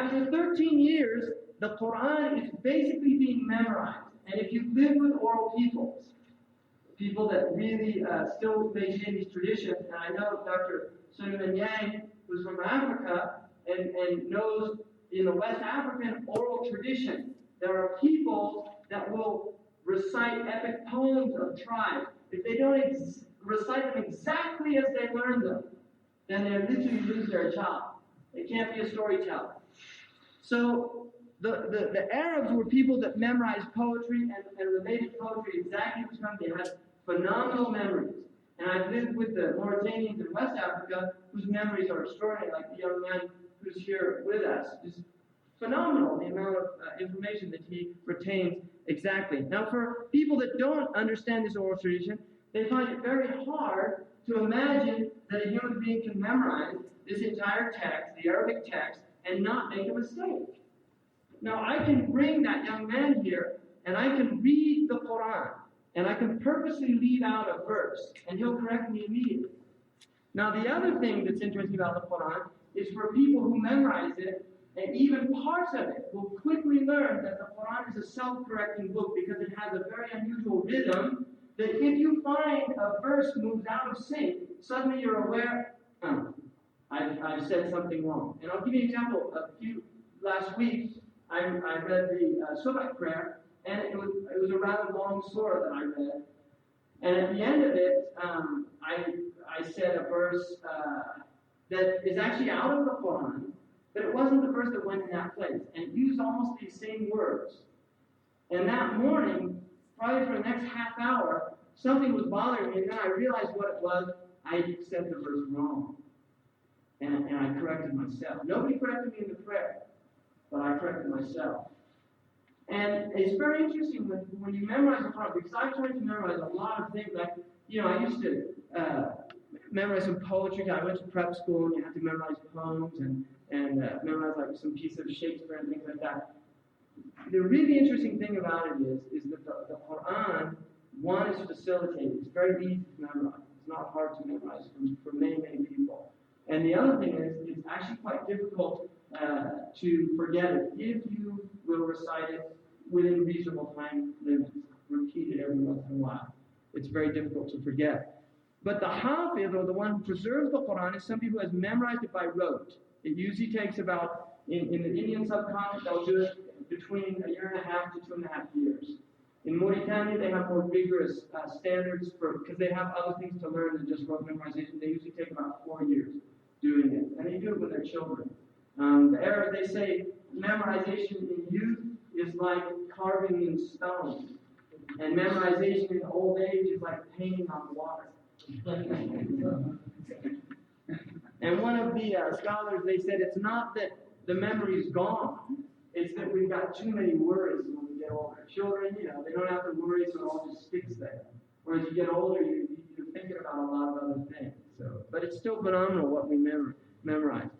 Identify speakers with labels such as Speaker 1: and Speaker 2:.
Speaker 1: After 13 years, the Qur'an is basically being memorized. And if you live with oral people that really still maintain these traditions, and I know Dr. Suleiman Yang, who's from Africa, and knows in the West African oral tradition, there are people that will recite epic poems of tribes. If they don't recite them exactly as they learned them, then they literally lose their child. They can't be a storyteller. So the Arabs were people that memorized poetry and related poetry exactly the time. They had phenomenal memories. And I've lived with the Mauritanians in West Africa whose memories are extraordinary, like the young man who's here with us. It's phenomenal, the amount of information that he retains exactly. Now, for people that don't understand this oral tradition, they find it very hard to imagine that a human being can memorize this entire text, the Arabic text, and not make a mistake. Now, I can bring that young man here, and I can read the Quran, and I can purposely leave out a verse, and he'll correct me immediately. Now, the other thing that's interesting about the Quran is for people who memorize it, and even parts of it, will quickly learn that the Quran is a self-correcting book because it has a very unusual rhythm that if you find a verse moves out of sync, suddenly you're aware, I've said something wrong. And I'll give you an example. Last week, I read the Subh prayer, and it was a rather long surah that I read. And at the end of it, I said a verse that is actually out of the Quran, but it wasn't the verse that went in that place, and used almost these same words. And that morning, probably for the next half hour, something was bothering me, and then I realized what it was. I said the verse wrong. And I corrected myself. Nobody corrected me in the prayer, but I corrected myself. And it's very interesting when you memorize the Quran, because I've tried to memorize a lot of things. Like, I used to memorize some poetry. I went to prep school, and you had to memorize poems and memorize like some piece of Shakespeare and things like that. The really interesting thing about it is that the Quran, one, is facilitated. It's very easy to memorize. It's not hard to memorize for many, many people. And the other thing is, it's actually quite difficult to forget it if you will recite it within reasonable time limits. Repeat it every once in a while. It's very difficult to forget. But the Hafiz, or the one who preserves the Quran, is somebody who has memorized it by rote. It usually takes about, in the Indian subcontinent, they'll do it between 1.5 to 2.5 years. In Mauritania, they have more rigorous standards because they have other things to learn than just rote memorization. They usually take about 4 years doing it, and they do it with their children. The Arabs, they say memorization in youth is like carving in stone, and memorization in old age is like painting on water. And one of the scholars, they said it's not that the memory is gone, it's that we've got too many worries when we get older. Children, they don't have to worry, so it all just sticks there. Whereas you get older, you're thinking about a lot of other things. But it's still phenomenal what we memorize.